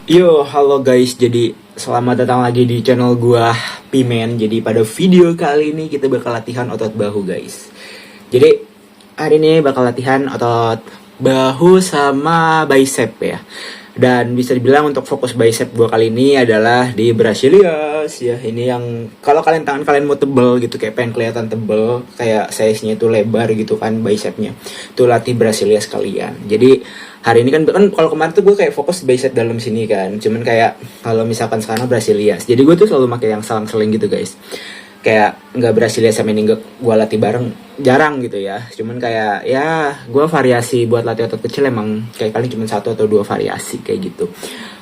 Yo, halo guys. Jadi selamat datang lagi di channel gua Pimen. Jadi pada video kali ini kita bakal latihan otot bahu guys. Jadi hari ini bakal latihan otot bahu sama bicep ya. Dan bisa dibilang untuk fokus bicep gua kali ini adalah di Brazilias ya. Ini yang kalau tangan kalian mau tebel gitu, kayak pengen kelihatan tebel, kayak size-nya itu lebar gitu kan bicepnya. Tuh latih Brazilias kalian. Jadi hari ini kan kalau kemarin tuh gue kayak fokus bicep dalam sini kan, cuman kayak kalau misalkan sekarang Brazilias, jadi gue tuh selalu pakai yang selang-seling gitu guys, kayak nggak Brazilias sama ini gue latih bareng jarang gitu ya, cuman kayak ya gue variasi buat latih otot kecil emang kayak kali cuma satu atau dua variasi kayak gitu.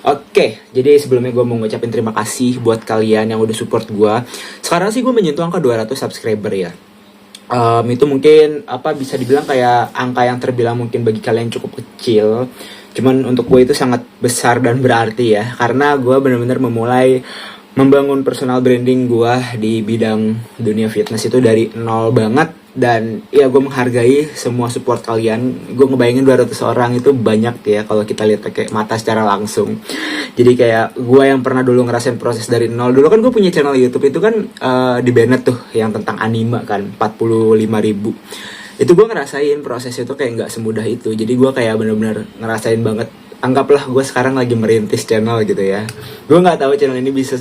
Oke, jadi sebelumnya gue mau ngucapin terima kasih buat kalian yang udah support gue. Sekarang sih gue menyentuh angka 200 subscriber ya. Itu mungkin bisa dibilang kayak angka yang terbilang mungkin bagi kalian cukup kecil, cuman untuk gue itu sangat besar dan berarti ya, karena gue benar-benar memulai membangun personal branding gue di bidang dunia fitness itu dari nol banget. Dan ya gue menghargai semua support kalian. Gue ngebayangin 200 orang itu banyak ya kalau kita lihat pakai mata secara langsung. Jadi kayak gue yang pernah dulu ngerasain proses dari nol. Dulu kan gue punya channel YouTube itu kan di Bennett tuh yang tentang anime kan, 45.000. Itu gue ngerasain proses itu kayak nggak semudah itu. Jadi gue kayak bener-bener ngerasain banget. Anggaplah gue sekarang lagi merintis channel gitu ya. Gue nggak tahu channel ini bisa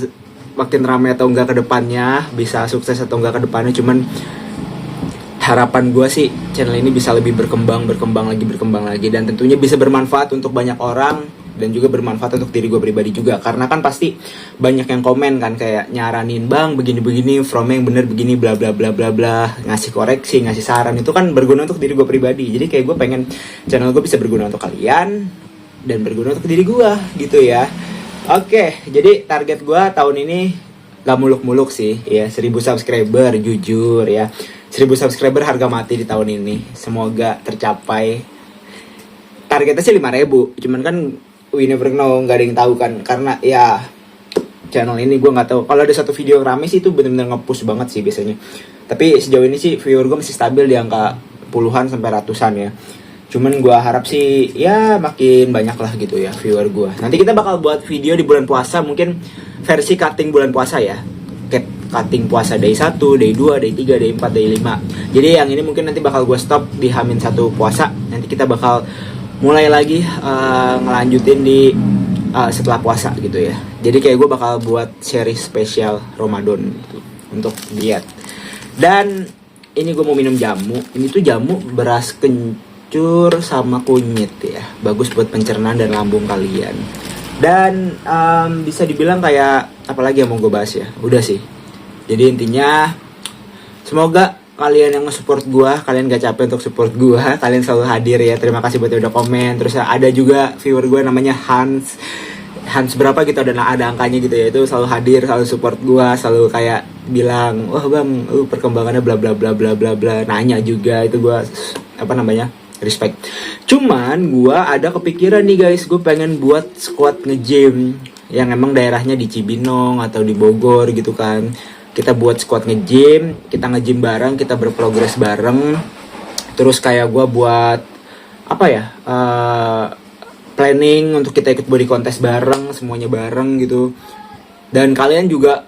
makin ramai atau enggak ke depannya, bisa sukses atau enggak ke depannya. Cuman harapan gue sih channel ini bisa lebih berkembang lagi, dan tentunya bisa bermanfaat untuk banyak orang dan juga bermanfaat untuk diri gue pribadi juga, karena kan pasti banyak yang komen kan kayak nyaranin, bang begini-begini, from yang bener begini, bla bla bla bla bla, ngasih koreksi, ngasih saran, itu kan berguna untuk diri gue pribadi. Jadi kayak gue pengen channel gue bisa berguna untuk kalian dan berguna untuk diri gue gitu ya. Oke, jadi target gue tahun ini gak muluk-muluk sih ya, 1000 subscriber jujur ya. 1000 subscriber harga mati di tahun ini, semoga tercapai. Targetnya sih 5.000, cuman kan we never know, nggak ada yang tahu kan, karena ya channel ini gue nggak tahu, kalau ada satu video rame sih itu benar-benar nge-push banget sih biasanya. Tapi sejauh ini sih viewer gue masih stabil di angka puluhan sampai ratusan ya. Cuman gue harap sih ya makin banyak lah gitu ya viewer gue. Nanti kita bakal buat video di bulan puasa, mungkin versi cutting bulan puasa ya, kayak cutting puasa day 1, day 2, day 3, day 4, day 5. Jadi yang ini mungkin nanti bakal gue stop di H-1 puasa. Nanti kita bakal mulai lagi ngelanjutin di setelah puasa gitu ya. Jadi kayak gue bakal buat series spesial Ramadan gitu, untuk diet. Dan ini gue mau minum jamu. Ini tuh jamu beras kencur sama kunyit ya. Bagus buat pencernaan dan lambung kalian. Dan bisa dibilang kayak apalagi yang mau gue bahas ya. Udah sih. Jadi intinya semoga kalian yang nge-support gue, kalian gak capek untuk support gue, kalian selalu hadir ya. Terima kasih buat yang udah komen. Terus ada juga viewer gue namanya Hans berapa gitu, ada angkanya gitu ya. Itu selalu hadir, selalu support gue, selalu kayak bilang, wah bang, perkembangannya bla bla bla bla bla bla, nanya juga. Itu gue respect. Cuman gue ada kepikiran nih guys, gue pengen buat squad nge-gym yang emang daerahnya di Cibinong atau di Bogor gitu kan. Kita buat squad nge-gym, kita nge-gym bareng, kita berprogres bareng. Terus kayak gue buat planning untuk kita ikut body contest bareng, semuanya bareng gitu. Dan kalian juga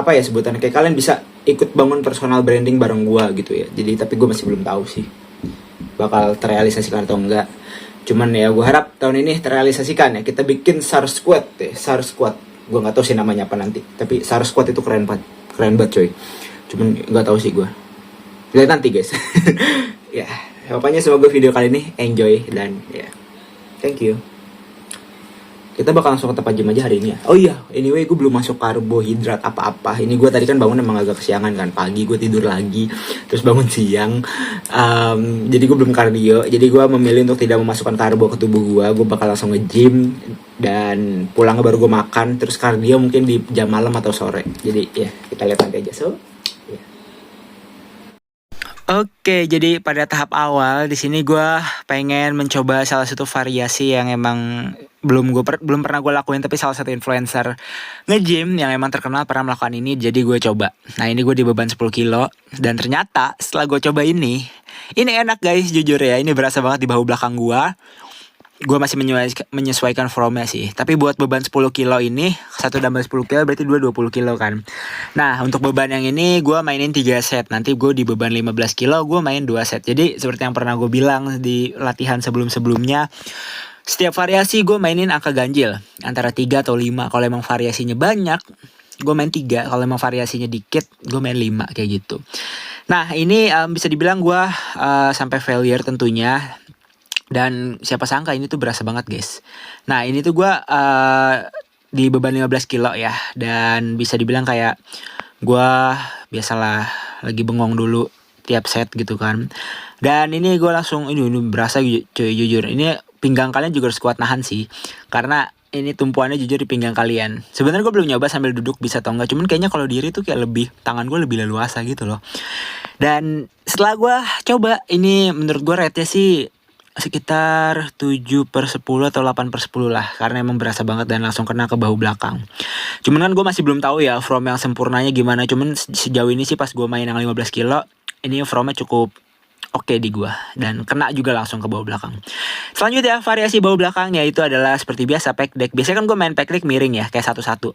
sebutannya, kayak kalian bisa ikut bangun personal branding bareng gue gitu ya. Jadi tapi gue masih belum tahu sih bakal terrealisasikan atau enggak. Cuman ya gue harap tahun ini terrealisasikan ya. Kita bikin SAR Squad ya, SAR Squad. Gue nggak tahu sih namanya apa nanti, tapi SAR Squad itu keren banget coy. Cuman nggak tahu sih gue, lihat nanti guys. Ya pokoknya semoga video kali ini enjoy dan ya thank you. Kita bakal langsung ke tempat gym aja hari ini ya. Oh iya, anyway gue belum masuk karbohidrat apa-apa. Ini gue tadi kan bangun emang agak kesiangan kan, pagi gue tidur lagi, terus bangun siang. Jadi gue belum kardio. Jadi gue memilih untuk tidak memasukkan karbo ke tubuh gue. Gue bakal langsung nge-gym dan pulang baru gue makan. Terus kardio mungkin di jam malam atau sore. Jadi ya kita lihat nanti aja. Oke, jadi pada tahap awal di sini gue pengen mencoba salah satu variasi yang emang belum pernah gue lakuin, tapi salah satu influencer nge-gym yang emang terkenal pernah melakukan ini, jadi gue coba. Nah ini gue di beban 10 kilo dan ternyata setelah gue coba ini enak guys, jujur ya, ini berasa banget di bahu belakang gue. gue masih menyesuaikan formnya sih. Tapi buat beban 10 kilo ini, satu dumbbell 10 kilo berarti 20 kilo kan. Nah, untuk beban yang ini gue mainin 3 set. Nanti gue di beban 15 kilo gue main 2 set. Jadi seperti yang pernah gue bilang di latihan sebelum-sebelumnya, setiap variasi gue mainin angka ganjil. Antara 3 atau 5. Kalau emang variasinya banyak, gue main 3. Kalau emang variasinya dikit, gue main 5 kayak gitu. Nah, ini bisa dibilang gue sampai failure tentunya. Dan siapa sangka ini tuh berasa banget guys. Nah ini tuh gue di beban 15 kilo ya. Dan bisa dibilang kayak gue biasalah lagi bengong dulu tiap set gitu kan. Dan ini gue langsung ini berasa cuy jujur. Ini pinggang kalian juga harus kuat nahan sih. Karena ini tumpuannya jujur di pinggang kalian. Sebenarnya gue belum nyoba sambil duduk bisa atau enggak. Cuman kayaknya kalau diri tuh kayak lebih, tangan gue lebih leluasa gitu loh. Dan setelah gue coba ini menurut gue rate-nya sih sekitar 7/10 atau 8/10 lah. Karena emang berasa banget dan langsung kena ke bahu belakang. Cuman kan gue masih belum tahu ya from yang sempurnanya gimana. Cuman sejauh ini sih pas gue main yang 15 kilo, ini fromnya cukup oke di gue. Dan kena juga langsung ke bahu belakang. Selanjutnya variasi bahu belakang yaitu adalah seperti biasa pec deck. Biasanya kan gue main pec deck miring ya, kayak satu-satu.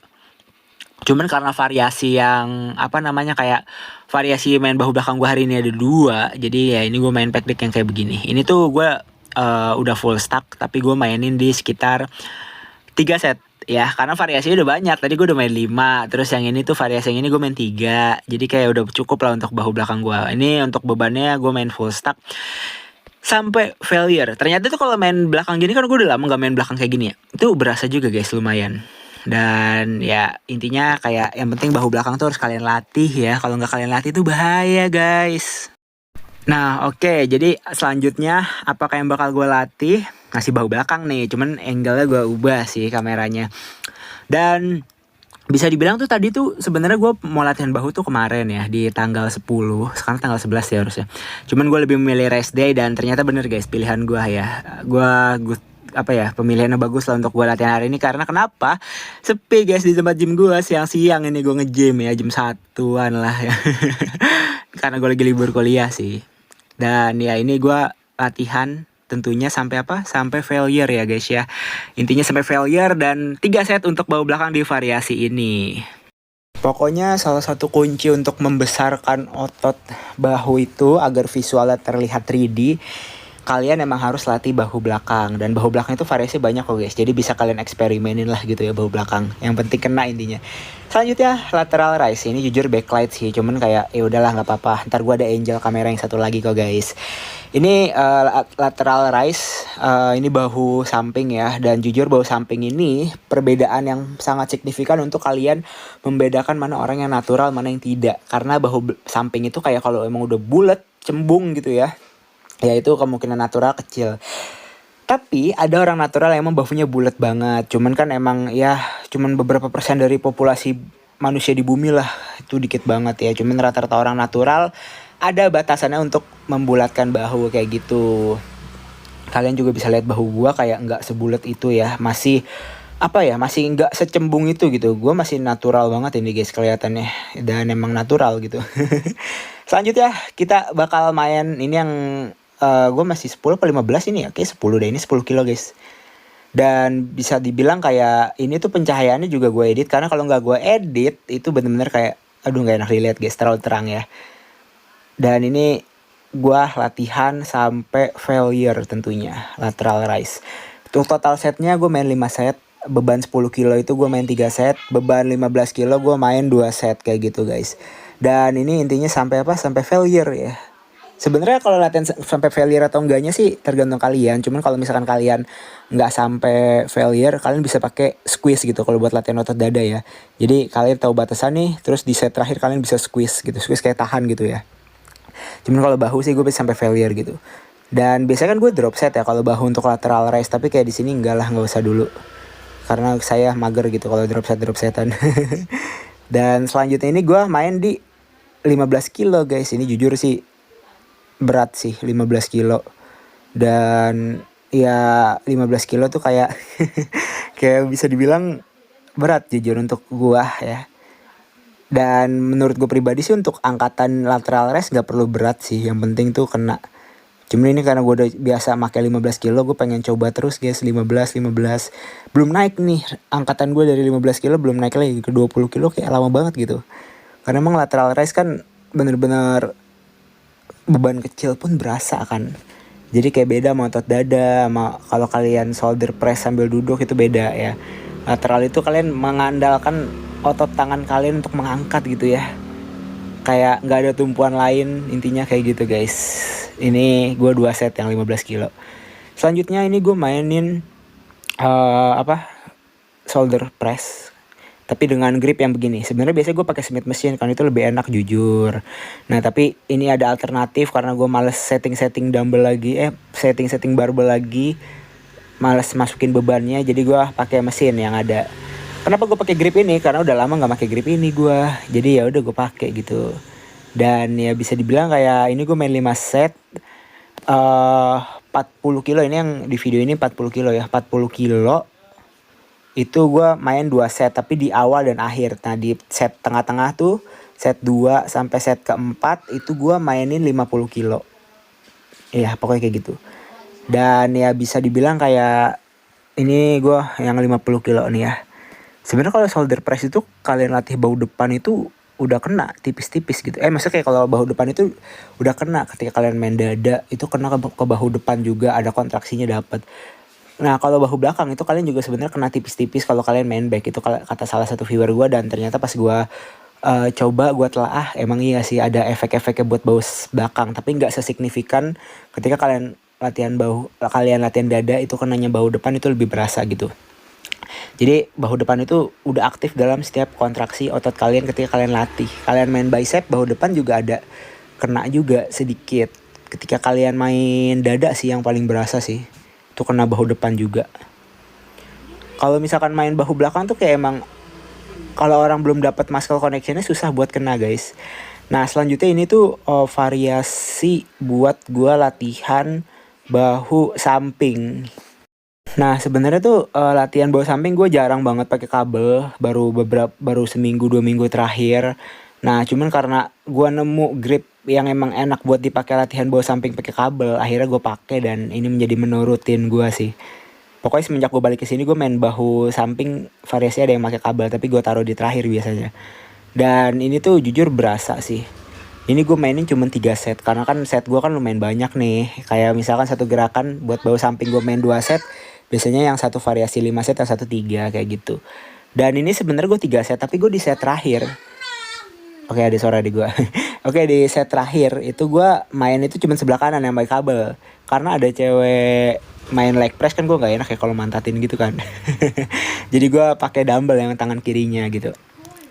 Cuman karena variasi yang kayak variasi main bahu belakang gue hari ini ada 2. Jadi ya ini gue main pec deck yang kayak begini. Ini tuh gue udah full stack, tapi gue mainin di sekitar 3 set ya, karena variasinya udah banyak. Tadi gue udah main 5, terus yang ini tuh variasi yang ini gue main 3. Jadi kayak udah cukup lah untuk bahu belakang gue. Ini untuk bebannya gue main full stack sampai failure. Ternyata tuh kalau main belakang gini kan gue udah lama gak main belakang kayak gini ya. Itu berasa juga guys, lumayan. Dan ya intinya kayak yang penting bahu belakang tuh harus kalian latih ya. Kalau nggak kalian latih tuh bahaya guys. Nah oke, jadi selanjutnya apakah yang bakal gue latih? Ngasih bahu belakang nih, cuman angle-nya gue ubah sih kameranya. Dan bisa dibilang tuh tadi tuh sebenarnya gue mau latihan bahu tuh kemarin ya di tanggal 10, sekarang tanggal 11 ya harusnya. Cuman gue lebih memilih rest day dan ternyata bener guys pilihan gue ya. Gue pemilihannya bagus lah untuk gue latihan hari ini. Karena kenapa? Sepi guys di tempat gym gue. Siang-siang ini gue nge-gym ya, jam 1-an lah ya. Karena gue lagi libur kuliah sih. Dan ya ini gue latihan tentunya sampai sampai failure ya guys ya. Intinya sampai failure dan 3 set untuk bahu belakang di variasi ini. Pokoknya salah satu kunci untuk membesarkan otot bahu itu agar visualnya terlihat 3D, kalian emang harus latih bahu belakang. Dan bahu belakang itu variasi banyak kok guys. Jadi bisa kalian eksperimenin lah gitu ya bahu belakang. Yang penting kena intinya. Selanjutnya lateral raise. Ini jujur backlight sih. Cuman kayak ya udahlah nggak apa-apa. Ntar gue ada angel kamera yang satu lagi kok guys. Ini lateral raise. Ini bahu samping ya. Dan jujur bahu samping ini perbedaan yang sangat signifikan untuk kalian membedakan mana orang yang natural mana yang tidak. Karena bahu samping itu kayak kalau emang udah bulat, cembung gitu ya. Ya itu kemungkinan natural kecil. Tapi ada orang natural yang emang bahunya bulat banget. Cuman kan emang ya cuman beberapa persen dari populasi manusia di bumi lah. Itu dikit banget ya. Cuman rata-rata orang natural ada batasannya untuk membulatkan bahu kayak gitu. Kalian juga bisa lihat bahu gua kayak nggak sebulat itu ya. Masih masih nggak secembung itu gitu. Gua masih natural banget ini guys kelihatannya. Dan emang natural gitu. Selanjutnya kita bakal main ini yang gue masih 10 atau 15 ini ya. Oke 10 deh, ini 10 kilo guys. Dan bisa dibilang kayak ini tuh pencahayaannya juga gue edit. Karena kalau nggak gue edit itu bener-bener kayak aduh nggak enak dilihat guys, terlalu terang ya. Dan ini gue latihan sampai failure tentunya, lateral raise. Untuk total setnya gue main 5 set. Beban 10 kilo itu gue main 3 set. Beban 15 kilo gue main 2 set kayak gitu guys. Dan ini intinya sampai sampai failure ya. Sebenarnya kalau latihan sampai failure atau enggaknya sih tergantung kalian. Cuman kalau misalkan kalian nggak sampai failure, kalian bisa pakai squeeze gitu kalau buat latihan otot dada ya. Jadi kalian tahu batasan nih, terus di set terakhir kalian bisa squeeze gitu. Squeeze kayak tahan gitu ya. Cuman kalau bahu sih gue bisa sampai failure gitu. Dan biasanya kan gue drop set ya kalau bahu untuk lateral raise. Tapi kayak di sini enggak lah, nggak usah dulu. Karena saya mager gitu kalau drop setan. Dan selanjutnya ini gue main di 15 kilo guys. Ini jujur sih berat sih 15 kilo. Dan ya 15 kilo tuh kayak kayak bisa dibilang berat jujur untuk gua ya. Dan menurut gue pribadi sih untuk angkatan lateral raise gak perlu berat sih. Yang penting tuh kena Cuman ini karena gue udah biasa pakai 15 kilo, gue pengen coba terus guys, 15. Belum naik nih, angkatan gue dari 15 kilo belum naik lagi ke 20 kilo, kayak lama banget gitu. Karena emang lateral raise kan bener-bener beban kecil pun berasa kan. Jadi kayak beda sama otot dada, sama kalau kalian shoulder press sambil duduk itu beda ya. Lateral itu kalian mengandalkan otot tangan kalian untuk mengangkat gitu ya. Kayak nggak ada tumpuan lain, intinya kayak gitu guys. Ini gue 2 set yang 15 kilo. Selanjutnya ini gue mainin shoulder press, tapi dengan grip yang begini. Sebenarnya biasanya gue pakai Smith machine kan, itu lebih enak jujur. Nah tapi ini ada alternatif karena gue males setting dumbbell lagi, setting barbell lagi, males masukin bebannya, jadi gue pakai mesin yang ada. Kenapa gue pakai grip ini? Karena udah lama nggak pakai grip ini gue, jadi ya udah gue pakai gitu. Dan ya bisa dibilang kayak ini gue main 5 set 40 kilo. Ini yang di video ini 40 kilo ya, 40 kilo itu gue main 2 set, tapi di awal dan akhir. Nah di set tengah-tengah tuh, set 2 sampai set keempat itu gue mainin 50 kilo. Ya pokoknya kayak gitu. Dan ya bisa dibilang kayak ini gue yang 50 kilo nih ya. Sebenarnya kalau shoulder press itu kalian latih bahu depan itu udah kena tipis-tipis gitu. Maksudnya kayak kalau bahu depan itu udah kena ketika kalian main dada, itu kena ke bahu depan juga, ada kontraksinya dapat. Nah kalau bahu belakang itu kalian juga sebenarnya kena tipis-tipis kalau kalian main back. Itu kata salah satu viewer gue, dan ternyata pas gue coba gue telah emang iya sih ada efek-efeknya buat bahu belakang, tapi nggak sesignifikan ketika kalian latihan dada. Itu kenanya bahu depan itu lebih berasa gitu. Jadi bahu depan itu udah aktif dalam setiap kontraksi otot kalian ketika kalian latih. Kalian main bicep, bahu depan juga ada kena juga sedikit. Ketika kalian main dada sih yang paling berasa sih, itu kena bahu depan juga. Kalau misalkan main bahu belakang tuh kayak emang kalau orang belum dapat muscle connectionnya susah buat kena guys. Nah selanjutnya ini tuh variasi buat gue latihan bahu samping. Nah sebenarnya tuh latihan bahu samping gue jarang banget pakai kabel, baru seminggu 2 minggu terakhir. Nah cuman karena gue nemu grip yang emang enak buat dipakai latihan bahu samping pakai kabel, akhirnya gue pakai dan ini menjadi menurutin gue sih. Pokoknya semenjak gue balik ke sini gue main bahu samping variasi ada yang pakai kabel, tapi gue taruh di terakhir biasanya. Dan ini tuh jujur berasa sih. Ini gue mainin cuma 3 set karena kan set gue kan lumayan banyak nih. Kayak misalkan satu gerakan buat bahu samping gue main 2 set, biasanya yang satu variasi 5 set, yang satu 3 kayak gitu. Dan ini sebenarnya gue 3 set, tapi gue di set terakhir. Oke ada suara di gue. Oke di set terakhir itu gue main itu cuma sebelah kanan yang pakai kabel. Karena ada cewek main leg press kan, gue nggak enak ya kalau mantatin gitu kan. Jadi gue pakai dumbbell yang tangan kirinya gitu.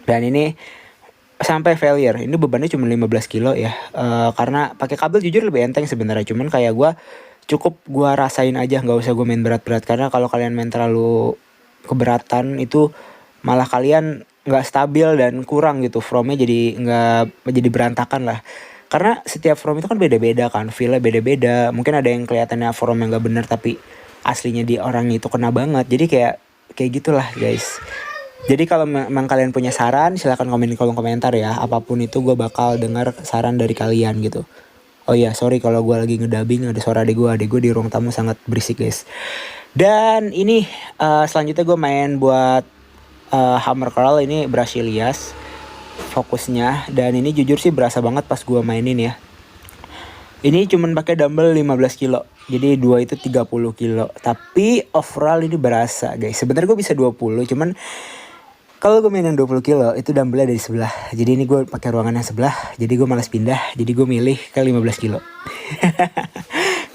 Dan ini sampai failure. Ini bebannya cuma 15 kilo ya. Karena pakai kabel jujur lebih enteng sebenarnya. Cuman kayak gue cukup gue rasain aja, nggak usah gue main berat-berat. Karena kalau kalian main terlalu keberatan itu malah kalian nggak stabil dan kurang gitu, formnya jadi berantakan lah. Karena setiap form itu kan beda-beda kan, feelnya beda-beda. Mungkin ada yang kelihatannya form yang nggak benar tapi aslinya di orang itu kena banget. Jadi kayak gitulah guys. Jadi kalau memang kalian punya saran, silahkan komen di kolom komentar ya. Apapun itu gue bakal dengar saran dari kalian gitu. Oh iya sorry kalau gue lagi ngedubbing, ada suara adik gue di ruang tamu sangat berisik guys. Dan ini selanjutnya gue main buat hammer curl. Ini Brazilias fokusnya, dan ini jujur sih berasa banget pas gue mainin ya. Ini cuman pakai dumbbell 15 kilo, jadi 2 itu 30 kilo. Tapi overall ini berasa guys. Sebenarnya gue bisa 20, cuman kalau gue mainin 20 kilo itu dumbbellnya dari sebelah. Jadi ini gue pakai ruangan yang sebelah, jadi gue malas pindah. Jadi gue milih ke 15 kilo.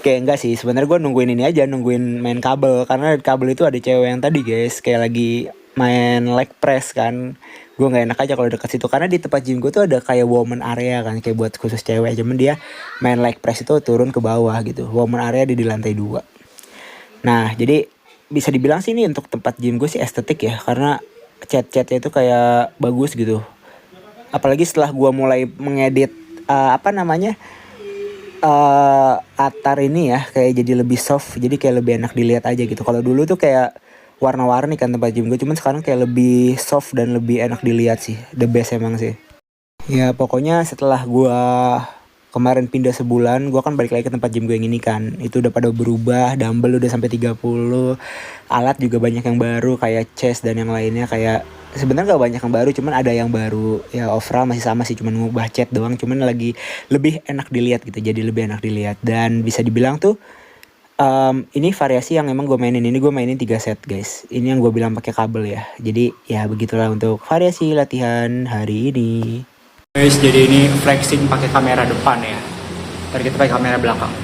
Kayak enggak sih, sebenarnya gue nungguin ini aja, nungguin main kabel. Karena kabel itu ada cewek yang tadi guys, kayak lagi main leg press kan. Gue gak enak aja kalau deket situ, karena di tempat gym gue tuh ada kayak woman area kan, kayak buat khusus cewek. Cuman dia main leg press itu turun ke bawah gitu. Woman area di lantai 2. Nah jadi bisa dibilang sih ini untuk tempat gym gue sih estetik ya, karena cat-catnya itu kayak bagus gitu. Apalagi setelah gue mulai mengedit atar ini ya, kayak jadi lebih soft, jadi kayak lebih enak dilihat aja gitu. Kalau dulu tuh kayak warna-warni kan tempat gym gue, cuman sekarang kayak lebih soft dan lebih enak dilihat sih. The best emang sih. Ya pokoknya setelah gue kemarin pindah sebulan, gue kan balik lagi ke tempat gym gue yang ini kan. Itu udah pada berubah, dumbbell udah sampai 30, alat juga banyak yang baru kayak chest dan yang lainnya. Kayak sebenarnya gak banyak yang baru, cuman ada yang baru. Ya overall masih sama sih, cuman ngubah cat doang, cuman lagi lebih enak dilihat gitu. Jadi lebih enak dilihat dan bisa dibilang tuh ini variasi yang emang gue mainin. Ini gue mainin 3 set guys. Ini yang gue bilang pakai kabel ya. Jadi ya begitulah untuk variasi latihan hari ini. Guys, jadi ini flexing pakai kamera depan ya. Tadi kita pakai kamera belakang.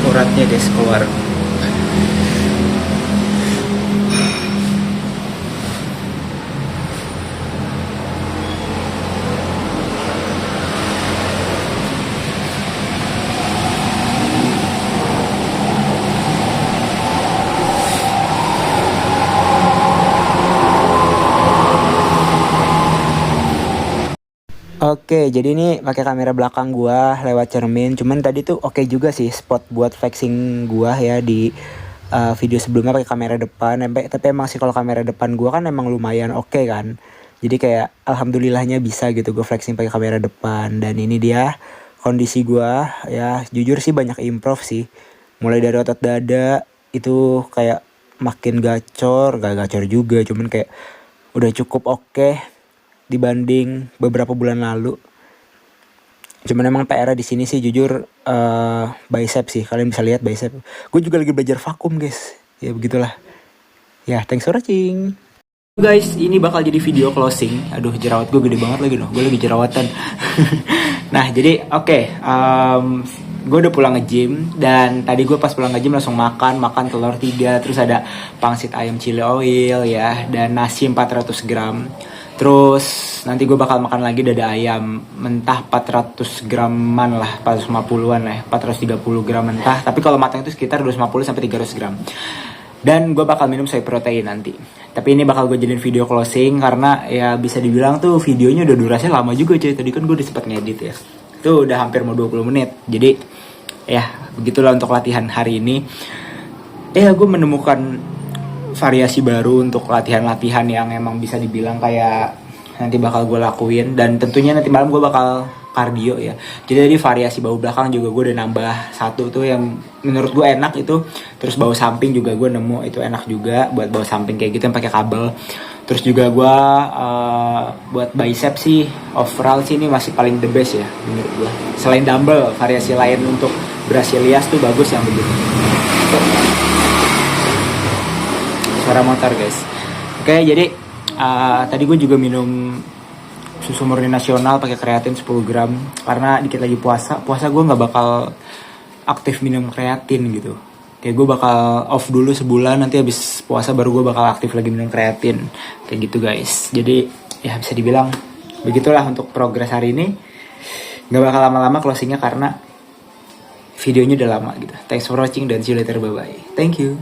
Uratnya guys keluar. Oke, jadi ini pakai kamera belakang gua lewat cermin. Cuman tadi tuh oke juga sih spot buat flexing gua ya di video sebelumnya pakai kamera depan. Tapi emang sih kalau kamera depan gua kan emang lumayan oke kan. Jadi kayak alhamdulillahnya bisa gitu gua flexing pakai kamera depan. Dan ini dia kondisi gua ya, jujur sih banyak improve sih. Mulai dari otot dada itu kayak makin gacor, gak gacor juga, cuman kayak udah cukup oke dibanding beberapa bulan lalu. Cuman emang PR di sini sih jujur bicep sih. Kalian bisa lihat bicep. Gue juga lagi belajar vakum guys. Ya begitulah. Ya thanks for watching. Guys, ini bakal jadi video closing. Aduh, jerawat gue gede banget lagi loh. Gue lagi jerawatan. Nah, jadi oke, gue udah pulang nge-gym. Dan tadi gue pas pulang nge-gym langsung makan telur 3. Terus ada pangsit ayam chili oil ya. Dan nasi 400 gram. Terus nanti gue bakal makan lagi dada ayam mentah 400 graman lah, 450-an lah, 430 gram mentah. Tapi kalau matang itu sekitar 250 sampai 300 gram. Dan gue bakal minum soy protein nanti. Tapi ini bakal gue jadiin video closing karena ya bisa dibilang tuh videonya udah durasinya lama juga cuy. Tadi kan gue udah sempat ngedit ya. Itu udah hampir mau 20 menit. Jadi ya begitulah untuk latihan hari ini. Ya gue menemukan variasi baru untuk latihan-latihan yang emang bisa dibilang kayak nanti bakal gue lakuin. Dan tentunya nanti malam gue bakal cardio ya. Jadi tadi variasi bahu belakang juga gue udah nambah satu tuh yang menurut gue enak itu. Terus bahu samping juga gue nemu itu enak juga buat bahu samping kayak gitu yang pakai kabel. Terus juga gue buat bicep sih overall sih ini masih paling the best ya menurut gue. Selain dumbbell, variasi lain untuk Brazilias tuh bagus yang begitu. Suara motor guys. Oke, jadi tadi gue juga minum susu murni nasional pakai kreatin 10 gram karena dikit lagi puasa gue nggak bakal aktif minum kreatin gitu. Kayak gue bakal off dulu sebulan, nanti habis puasa baru gue bakal aktif lagi minum kreatin kayak gitu guys. Jadi ya bisa dibilang begitulah untuk progres hari ini. Nggak bakal lama-lama closingnya karena videonya udah lama gitu. Thanks for watching dan see you later, bye bye. Thank you.